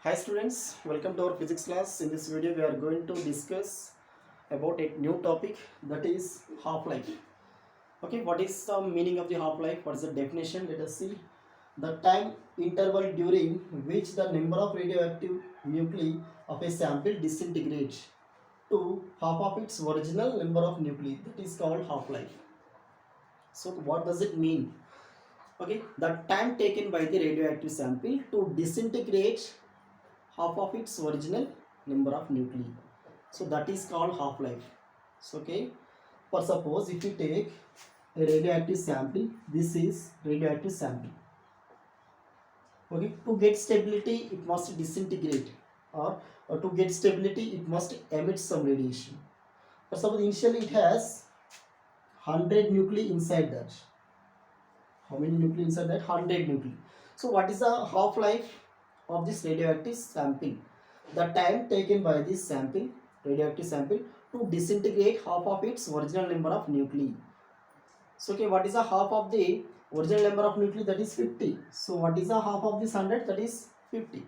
Hi students, welcome to our physics class. In this video we are going to discuss about a new topic, that is half-life. Okay, what is the meaning of the half-life? What is the definition? Let us see. The time interval during which the number of radioactive nuclei of a sample disintegrates to half of its original number of nuclei, that is called half-life. So what does it mean? Okay, the time taken by the radioactive sample to disintegrate half of its original number of nuclei. So that is called half-life. So okay, for suppose if you take a radioactive sample, this is radioactive sample. Okay, to get stability it must disintegrate, or to get stability it must emit some radiation. For suppose initially it has 100 nuclei inside that. How many nuclei inside that? 100 nuclei. So what is the half-life of this radioactive sample? The time taken by this sample, radioactive sample, to disintegrate half of its original number of nuclei. So okay, what is the half of the original number of nuclei? That is 50. So what is the half of this 100? That is 50.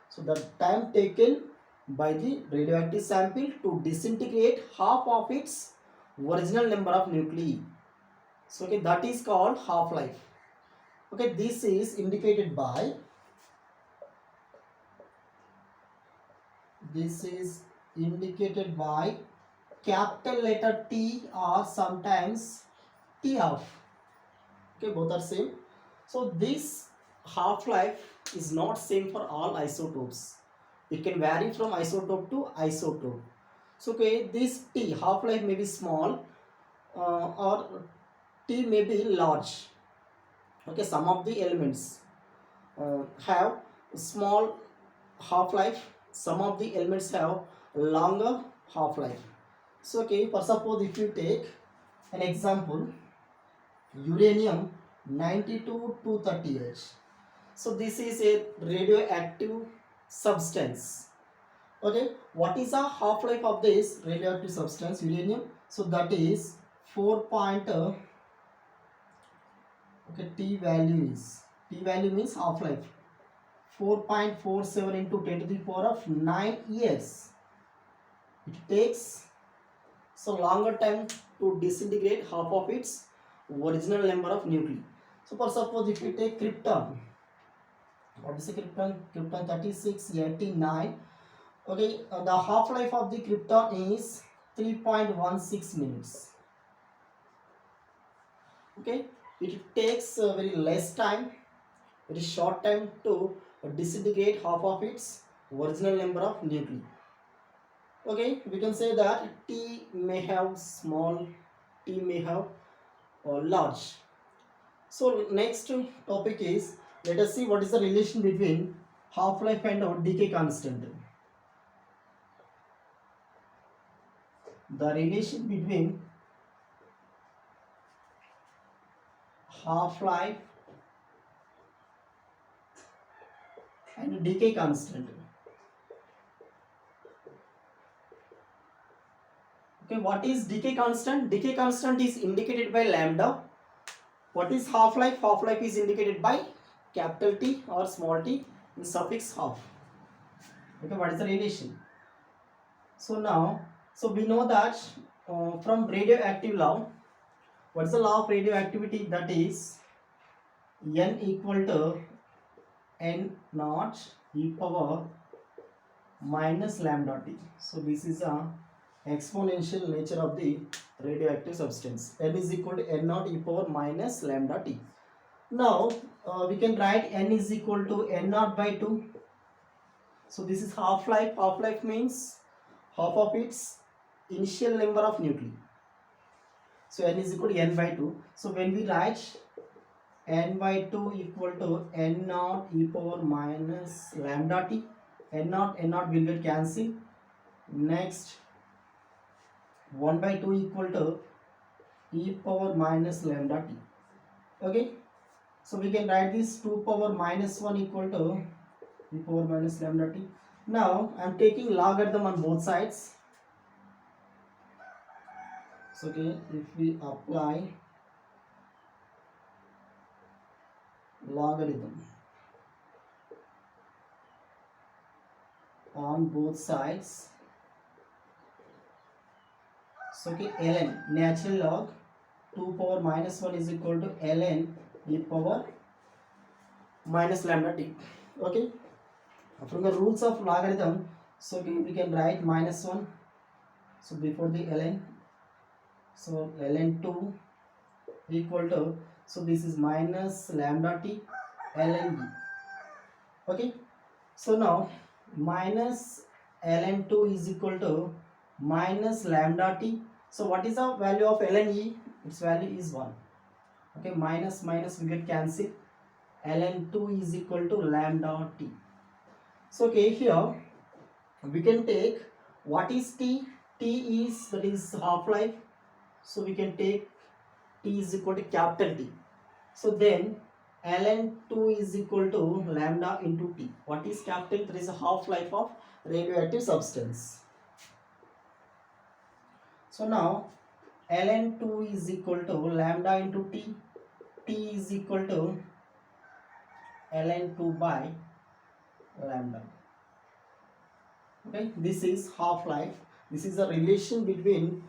So the time taken by the radioactive sample to disintegrate half of its original number of nuclei. So okay, that is called half-life. Okay, this is indicated by capital letter T or sometimes T half. Okay, both are same. So this half-life is not same for all isotopes. It can vary from isotope to isotope. So okay, this T half-life may be small or T may be large. Okay, some of the elements have small half-life, some of the elements have longer half-life. So okay, for suppose if you take an example, uranium 92-230H. So this is a radioactive substance. Okay, what is the half-life of this radioactive substance, uranium? So that is 4. Okay, T value means half-life 4.47 into 10 to the power of 9 years. It takes so longer time to disintegrate half of its original number of nuclei. So for suppose if we take krypton, what is the krypton? Krypton 3689. Okay, the half-life of the krypton is 3.16 minutes. Okay, it takes very less time, very short time to disintegrate half of its original number of nuclei. Okay, we can say that T may have small, T may have large. So next topic is, let us see what is the relation between half-life and decay constant. The relation between half-life and decay constant. Okay, what is decay constant? Decay constant is indicated by lambda. What is half-life? Half-life is indicated by capital T or small t in suffix half. Okay, what is the relation? So now, so we know that from radioactive law, what is the law of radioactivity? That is N equal to N naught e power minus lambda t. So this is a exponential nature of the radioactive substance. N is equal to N naught e power minus lambda t. Now we can write N is equal to N naught by 2. So this is half-life. Half-life means half of its initial number of nuclei. So N is equal to N by 2. So when we write N by 2 equal to N naught e power minus lambda t, N naught will get cancelled. Next 1 by 2 equal to e power minus lambda t. Okay, so we can write this 2 power minus 1 equal to e power minus lambda t. Now I am taking logarithm on both sides. So okay, if we apply logarithm, on both sides. So okay, ln natural log 2 power minus 1 is equal to ln e power minus lambda t. Okay, from the rules of logarithm, so okay, we can write minus 1, so before the ln, so ln 2 equal to, so this is minus lambda t ln e. Okay, so now minus ln 2 is equal to minus lambda t. So what is the value of ln e? Its value is 1. Okay, minus minus we get cancel. ln 2 is equal to lambda t. So okay, here we can take what is t. T is, that is half life, so we can take t is equal to capital T. So then ln 2 is equal to lambda into t. What is capital? That is a half life of radioactive substance. So now ln 2 is equal to lambda into t. T is equal to ln 2 by lambda. Okay, this is half life. This is a relation between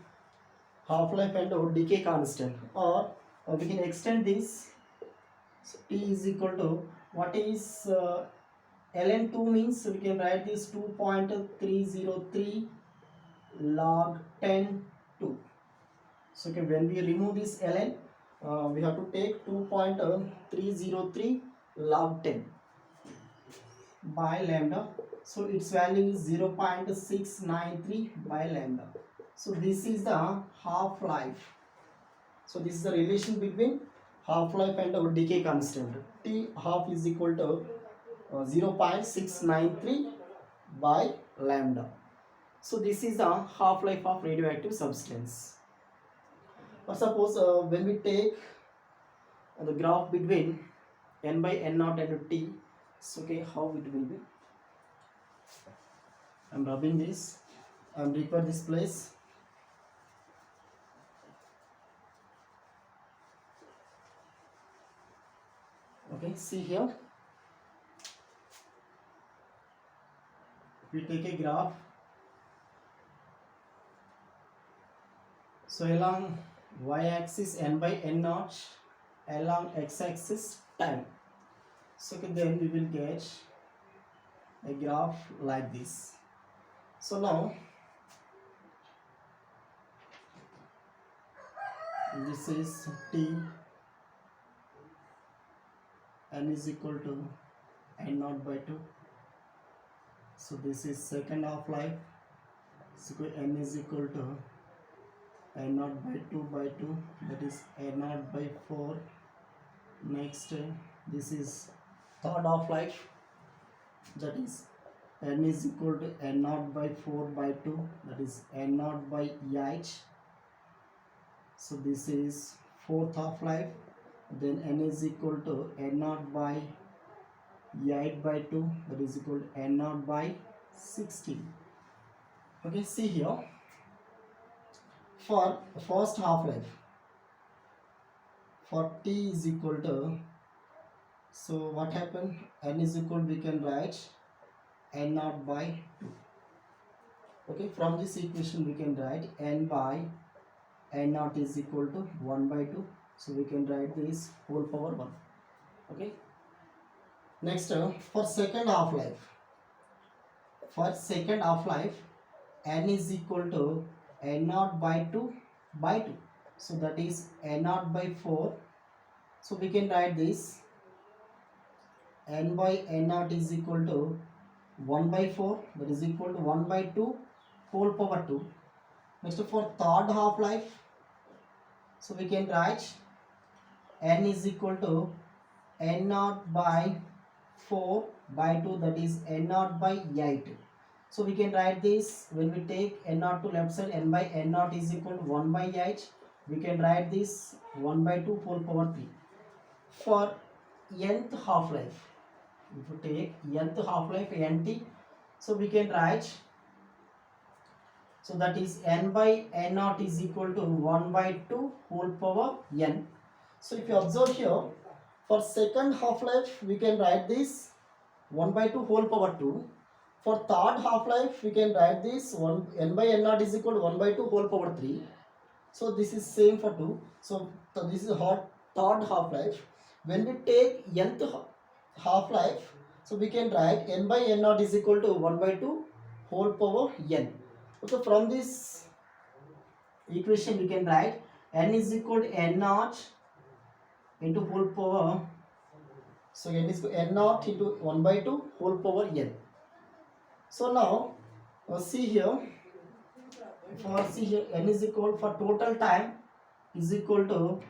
half life and decay constant, or we can extend this. So T is equal to, what is ln 2 means, we can write this 2.303 log 10 2. So okay, when we remove this ln, we have to take 2.303 log 10 by lambda. So its value is 0.693 by lambda. So this is the half life. So this is the relation between half life and our decay constant. T half is equal to 0.693 by lambda. So this is the half life of radioactive substance. Or suppose when we take the graph between n by n naught and t, so okay, how it will be? I am rubbing this, I am repair this place. Okay, see here, we take a graph. So along y-axis n by n naught, along x-axis time. So okay, then we will get a graph like this. So now this is t, n is equal to n naught by 2. So this is second half life. So n is equal to n naught by 2 by 2, that is n naught by 4. Next this is third half life, that is n is equal to n naught by 4 by 2, that is n naught by 8. So this is fourth half life. Then n is equal to n naught by 8 by 2, that is equal to n naught by 16. Okay, see here, for first half life, for t is equal to, so what happened, n is equal, we can write n naught by 2. Okay, from this equation we can write n by n naught is equal to 1 by 2. So we can write this whole power 1. Okay, next for second half life, for second half life, n is equal to n naught by 2 by 2. So that is n naught by 4. So we can write this n by n naught is equal to 1 by 4, that is equal to 1 by 2 whole power 2. Next for third half life, so we can write n is equal to n naught by 4 by 2, that is n naught by 8. So we can write this, when we take n naught to left side, n by n naught is equal to 1 by 8. We can write this 1 by 2 whole power 3. For nth half life, if you take nth half life nt, so we can write, so that is n by n naught is equal to 1 by 2 whole power n. So if you observe here, for second half life we can write this 1 by 2 whole power 2. For third half life we can write this 1 n by n naught is equal to 1 by 2 whole power 3. So this is same for 2. So this is hot third half life. When we take nth half life, so we can write n by n naught is equal to 1 by 2 whole power n. So from this equation we can write n is equal to n naught into whole power. So n is n naught into 1 by 2 whole power n. So now see here, n is equal for total time is equal to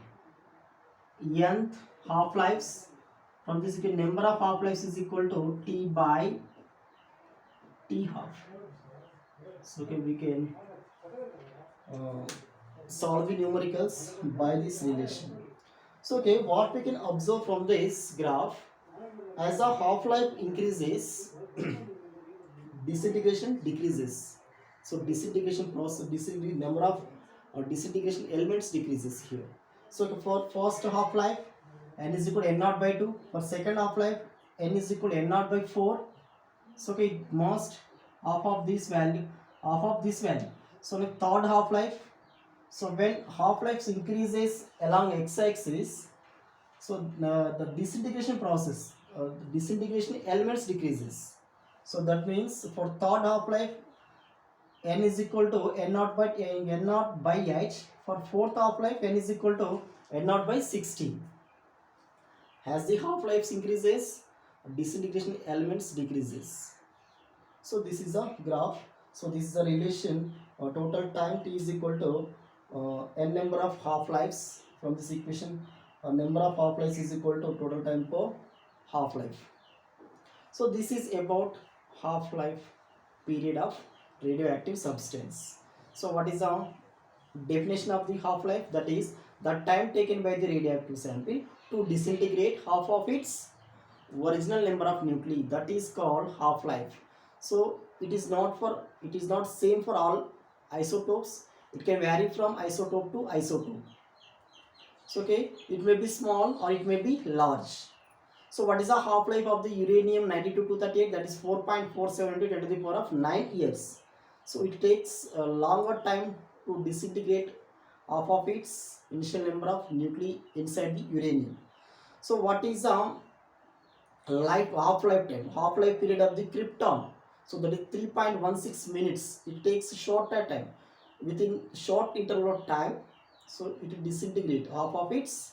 nth half lives. From this you can number of half lives is equal to t by t half. So okay, we can solve the numericals by this relation. So okay, what we can observe from this graph, as the half life increases disintegration decreases. So disintegration process, number of disintegration elements decreases here. So for first half life n is equal to n naught by 2. For second half life n is equal to n naught by 4. So okay, most half of this value. So the third half life, so when half life increases along x-axis, so the disintegration process, the disintegration elements decreases. So that means for third half life n is equal to n naught by 8. For fourth half life n is equal to n naught by 16. As the half life increases, disintegration elements decreases. So this is a graph. So this is a relation, total time t is equal to n number of half lives. From this equation, number of half lives is equal to total time per half life. So this is about half life period of radioactive substance. So what is the definition of the half life? That is the time taken by the radioactive sample to disintegrate half of its original number of nuclei. That is called half life. So it is not same for all isotopes. It can vary from isotope to isotope. So okay, it may be small or it may be large. So what is the half life of the uranium 92-238? That is 4.47 into 10 to the power of 9 years. So it takes a longer time to disintegrate half of its initial number of nuclei inside the uranium. So what is the half-life time? Half-life period of the krypton. So that is 3.16 minutes. It takes a shorter time. Within short interval of time, so it will disintegrate half of its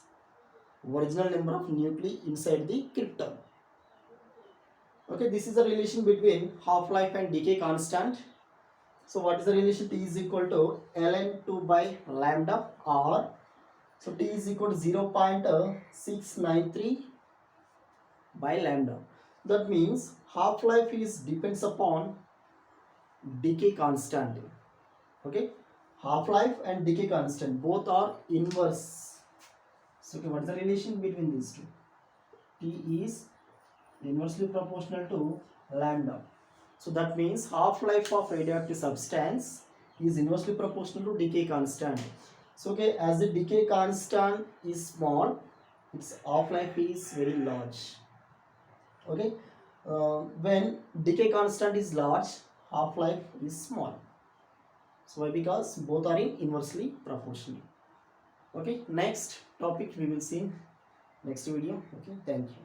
original number of nuclei inside the krypton. Okay, this is the relation between half-life and decay constant. So what is the relation? T is equal to ln 2 by lambda r. So T is equal to 0.693 by lambda. That means half-life is depends upon decay constant. Okay, half-life and decay constant both are inverse. So okay, what is the relation between these two? T is inversely proportional to lambda. So that means half-life of radioactive substance is inversely proportional to decay constant. So okay, as the decay constant is small, its half-life is very large. Okay, when decay constant is large, half-life is small. So why? Because both are in inversely proportional. Okay, next topic we will see in next video. Okay, thank you.